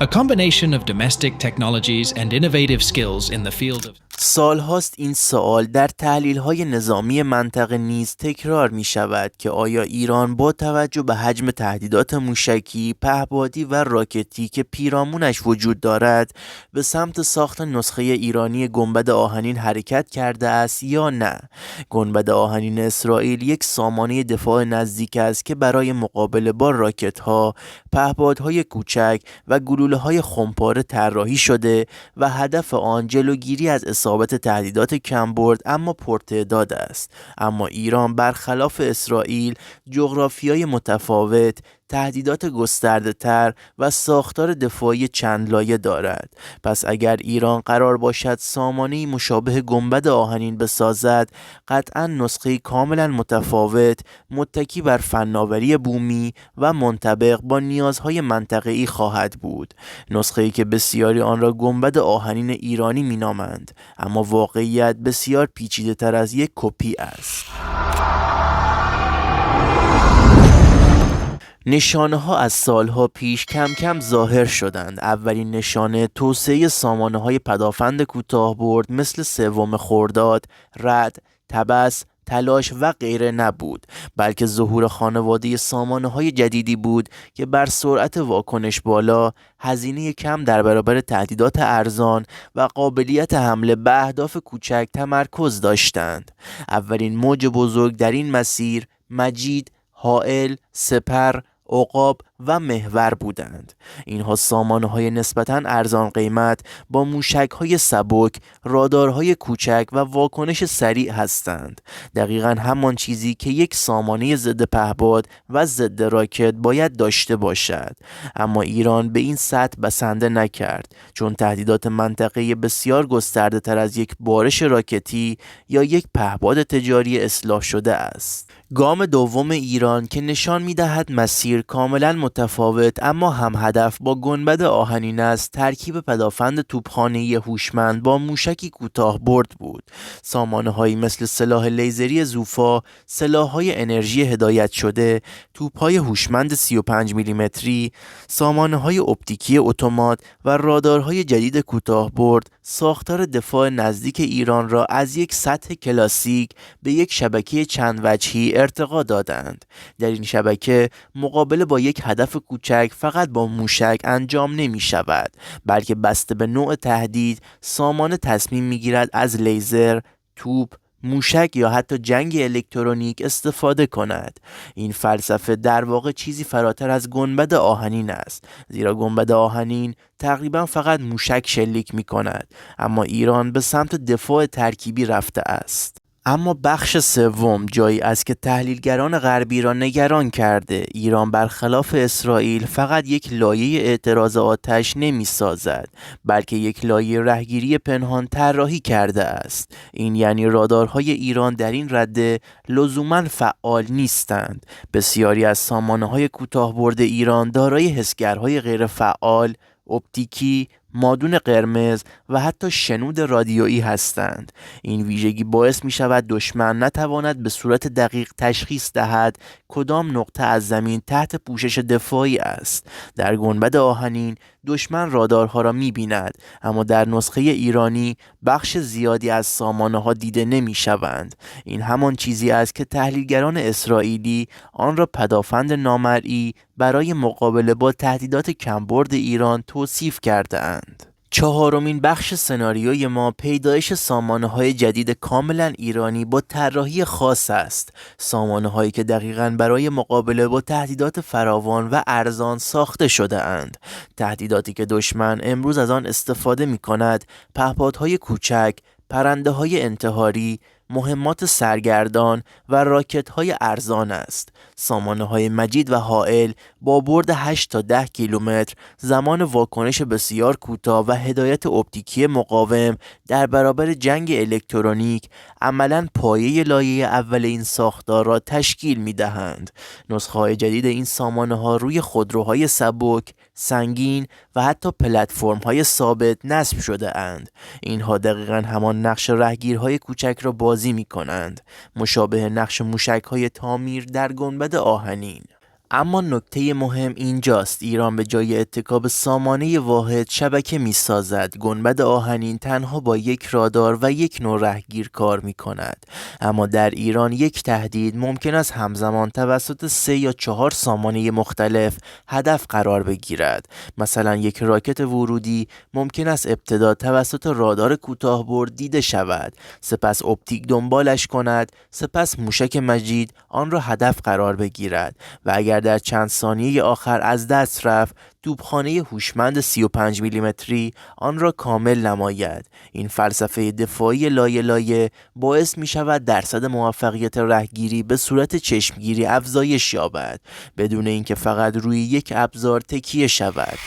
A combination of domestic technologies and innovative skills in the field of سالهاست این سوال در تحلیل‌های نظامی منطقه نیز تکرار می‌شود که آیا ایران با توجه به حجم تهدیدات موشکی، پهپادی و راکتی که پیرامونش وجود دارد به سمت ساخت نسخه ایرانی گنبد آهنین حرکت کرده است یا نه؟ گنبد آهنین اسرائیل یک سامانه دفاع نزدیک است که برای مقابله با راکت‌ها، پهپادهای کوچک و گلوله‌های خمپاره طراحی شده و هدف آن جلوگیری از اصابت تهدیدات کمبرد اما پرتعداد است. اما ایران برخلاف اسرائیل جغرافیای متفاوت، تهدیدات گسترده تر و ساختار دفاعی چند لایه دارد. پس اگر ایران قرار باشد سامانه‌ای مشابه گنبد آهنین بسازد، قطعاً نسخه‌ای کاملاً متفاوت، متکی بر فناوری بومی و منطبق با نیازهای منطقه‌ای خواهد بود. نسخه‌ای که بسیاری آن را گنبد آهنین ایرانی می‌نامند، اما واقعیت بسیار پیچیده‌تر از یک کپی است. نشانه ها از سالها پیش کم کم ظاهر شدند. اولین نشانه توسعه سامانه های پدافند کوتاه برد مثل سوم خرداد، رعد، طبس، تلاش و غیره نبود، بلکه ظهور خانواده سامانه های جدیدی بود که بر سرعت واکنش بالا، هزینه کم در برابر تهدیدات ارزان و قابلیت حمله به اهداف کوچک تمرکز داشتند. اولین موج بزرگ در این مسیر مجید، حائل، سپر، عقاب و محور بودند. اینها سامانه‌های نسبتاً ارزان قیمت با موشک‌های سبک، رادارهای کوچک و واکنش سریع هستند. دقیقاً همان چیزی که یک سامانه ضد پهپاد و ضد راکت باید داشته باشد. اما ایران به این سطح بسنده نکرد، چون تهدیدات منطقه‌ای بسیار گسترده تر از یک بارش راکتی یا یک پهپاد تجاری اصلاح شده است. گام دوم ایران که نشان می‌دهد مسیر کاملاً متفاوت اما هم هدف با گنبد آهنین است، ترکیب پدافند توپخانه‌ای هوشمند با موشکی کوتاه برد بود. سامانه‌هایی مثل سلاح لیزری زوفا، سلاح‌های انرژی هدایت شده، توپ‌های هوشمند 35 میلیمتری، سامانه‌های اپتیکی اتومات و رادارهای جدید کوتاه برد ساختار دفاع نزدیک ایران را از یک سطح کلاسیک به یک شبکه چند وجهی ارتقا دادند. در این شبکه مقابله با یک هدف کوچک فقط با موشک انجام نمی شود، بلکه بسته به نوع تهدید سامانه تصمیم می گیرد از لیزر، توپ، موشک یا حتی جنگ الکترونیک استفاده کند. این فلسفه در واقع چیزی فراتر از گنبد آهنین است، زیرا گنبد آهنین تقریبا فقط موشک شلیک می کند، اما ایران به سمت دفاع ترکیبی رفته است. اما بخش سوم جایی است که تحلیلگران غربی را نگران کرده. ایران برخلاف اسرائیل فقط یک لایه اعتراض آتش نمی سازد، بلکه یک لایه رهگیری پنهان طراحی کرده است. این یعنی رادارهای ایران در این رده لزوما فعال نیستند. بسیاری از سامانه‌های کوتاه برد ایران دارای حسگرهای غیر فعال، اپتیکی، مادون قرمز و حتی شنود رادیویی هستند. این ویژگی باعث می شود دشمن نتواند به صورت دقیق تشخیص دهد کدام نقطه از زمین تحت پوشش دفاعی است. در گنبد آهنین دشمن رادارها را می بیند، اما در نسخه ایرانی بخش زیادی از سامانه ها دیده نمی شوند. این همان چیزی است که تحلیلگران اسرائیلی آن را پدافند نامرئی برای مقابله با تهدیدات کمبرد ایران توصیف کرده‌اند. چهارمین بخش سناریوی ما پیدایش سامانه‌های جدید کاملا ایرانی با طراحی خاص است. سامانه‌هایی که دقیقاً برای مقابله با تهدیدات فراوان و ارزان ساخته شده اند. تهدیداتی که دشمن امروز از آن استفاده می‌کند، پهپادهای کوچک، پرنده‌های انتحاری، مهمات سرگردان و راکت‌های ارزان است. سامانه‌های مجید و حائل با برد 8 تا 10 کیلومتر، زمان واکنش بسیار کوتاه و هدایت اپتیکی مقاوم در برابر جنگ الکترونیک عملاً پایه لایه اول این ساختار را تشکیل می‌دهند. نسخه‌های جدید این سامانه‌ها روی خودروهای سبک، سنگین و حتی پلتفرم‌های ثابت نصب شده اند. اینها دقیقاً همان نقش رهگیرهای کوچک را بازی می‌کنند، مشابه نقش موشک‌های تامیر در گنبد آهنین. اما نکته مهم اینجاست، ایران به جای اتکا به سامانه واحد شبکه میسازد. گنبد آهنین تنها با یک رادار و یک نوع رهگیر کار می کند. اما در ایران یک تهدید ممکن است همزمان توسط 3 یا 4 سامانه مختلف هدف قرار بگیرد. مثلا یک راکت ورودی ممکن است ابتدا توسط رادار کوتاه‌برد دیده شود، سپس اپتیک دنبالش کند، سپس موشک مجید آن را هدف قرار بگیرد و اگر در چند ثانیه آخر از دست رفت، توپخانه هوشمند 35 میلیمتری آن را کامل نماید. این فلسفه دفاعی لایه لایه باعث می شود درصد موفقیت رهگیری به صورت چشمگیری افزایش یابد، بدون اینکه فقط روی یک ابزار تکیه شود.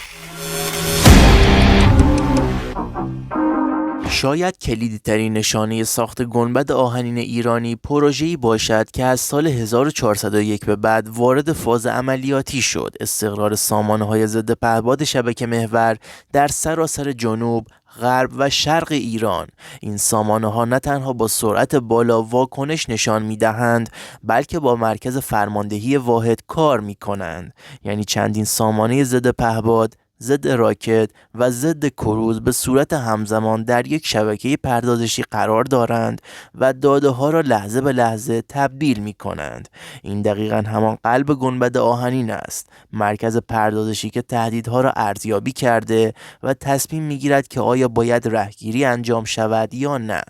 شاید کلیدی ترین نشانه ساخت گنبد آهنین ایرانی پروژه‌ای باشد که از سال 1401 به بعد وارد فاز عملیاتی شد. استقرار سامانه‌های ضد پهپاد شبکه محور در سراسر جنوب، غرب و شرق ایران. این سامانه‌ها نه تنها با سرعت بالا واکنش نشان می‌دهند، بلکه با مرکز فرماندهی واحد کار می‌کنند. یعنی چندین سامانه ضد پهپاد، ضد راکت و ضد کروز به صورت همزمان در یک شبکه پردازشی قرار دارند و داده ها را لحظه به لحظه تبدیل می کنند. این دقیقاً همان قلب گنبد آهنین است، مرکز پردازشی که تهدیدها را ارزیابی کرده و تصمیم می گیرد که آیا باید رهگیری انجام شود یا نه.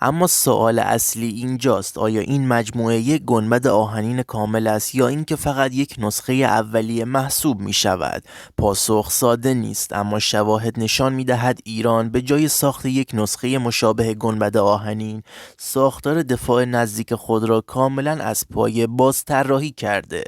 اما سوال اصلی اینجاست، آیا این مجموعه یک گنبد آهنین کامل است یا اینکه فقط یک نسخه اولیه محسوب می شود؟ پاسخ ساده نیست، اما شواهد نشان می دهد ایران به جای ساخت یک نسخه مشابه گنبد آهنین، ساختار دفاع نزدیک خود را کاملا از پایه باز طراحی کرده.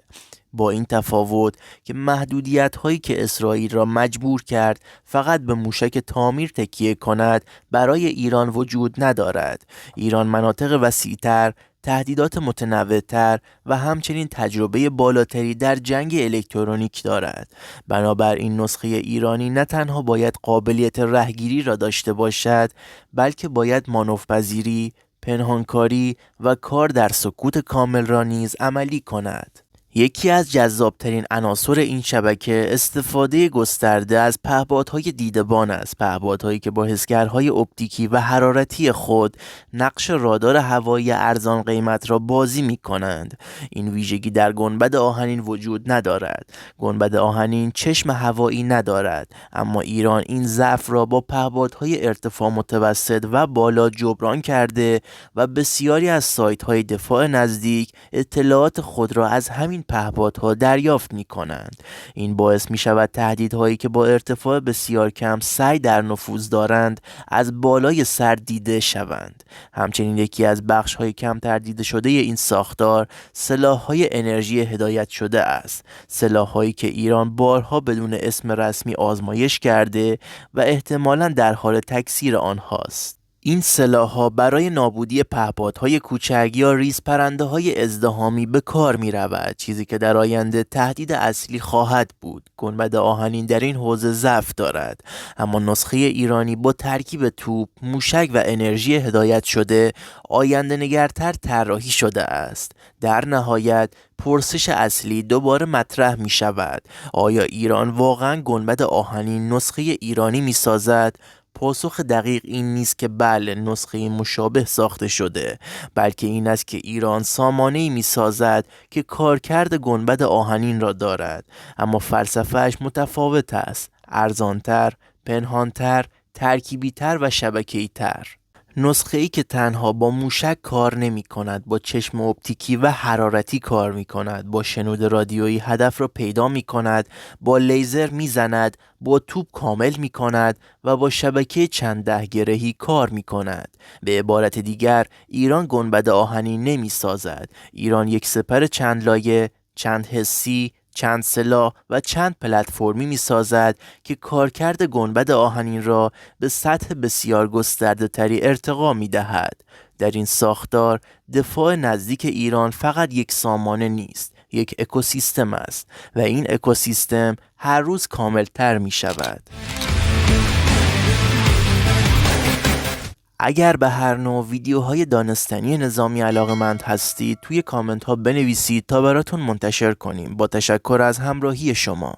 با این تفاوت که محدودیت هایی که اسرائیل را مجبور کرد فقط به موشک تامیر تکیه کند برای ایران وجود ندارد. ایران مناطق وسیع‌تر، تهدیدات متنوع‌تر و همچنین تجربه بالاتری در جنگ الکترونیک دارد. بنابراین نسخه ایرانی نه تنها باید قابلیت رهگیری را داشته باشد، بلکه باید مانورپذیری، پنهانکاری و کار در سکوت کامل را نیز عملی کند. یکی از جذابترین عناصر این شبکه استفاده گسترده از پهپادهای دیدبان است، پهپادهایی که با حسگرهای اپتیکی و حرارتی خود نقش رادار هوایی ارزان قیمت را بازی می کنند. این ویژگی در گنبد آهنین وجود ندارد. گنبد آهنین چشم هوایی ندارد، اما ایران این ضعف را با پهپادهای ارتفاع متوسط و بالا جبران کرده و بسیاری از سایت‌های دفاع نزدیک اطلاعات خود را از همین پهپادها دریافت می کنند. این باعث می شود تهدیدهایی که با ارتفاع بسیار کم سعی در نفوذ دارند از بالای سر دیده شوند. همچنین یکی از بخش‌های کمتر دیده شده این ساختار سلاح‌های انرژی هدایت شده است، سلاح‌هایی که ایران بارها بدون اسم رسمی آزمایش کرده و احتمالاً در حال تکثیر آنهاست. این سلاح‌ها برای نابودی پهپادهای کوچک یا ریزپرنده‌های ازدحامی به کار می‌رود، چیزی که در آینده تهدید اصلی خواهد بود. گنبد آهنین در این حوزه ضعف دارد، اما نسخه ایرانی با ترکیب توپ، موشک و انرژی هدایت شده آینده نگرتر طراحی شده است. در نهایت پرسش اصلی دوباره مطرح می شود: آیا ایران واقعاً گنبد آهنین نسخه ایرانی می سازد؟ پاسخ دقیق این نیست که بله نسخه مشابه ساخته شده، بلکه این است که ایران سامانه‌ای می‌سازد که کارکرد گنبد آهنین را دارد، اما فلسفه‌اش متفاوت است: ارزان‌تر، پنهان‌تر، ترکیبی‌تر و شبکه‌ای‌تر. نسخه‌ای که تنها با موشک کار نمی کند، با چشم اپتیکی و حرارتی کار می کند، با شنود رادیویی هدف را پیدا می کند، با لیزر می زند، با توپ کامل می کند و با شبکه چند ده گرهی کار می کند. به عبارت دیگر، ایران گنبد آهنین نمی سازد. ایران یک سپر چند لایه، چند حسی، چند سلاح و چند پلتفرمی می سازد که کارکرد گنبد آهنین را به سطح بسیار گسترده تری ارتقا می دهد. در این ساختار دفاع نزدیک ایران فقط یک سامانه نیست، یک اکوسیستم است و این اکوسیستم هر روز کاملتر می شود. اگر به هر نوع ویدیوهای دانستنی نظامی علاقه‌مند هستید توی کامنت ها بنویسید تا براتون منتشر کنیم. با تشکر از همراهی شما.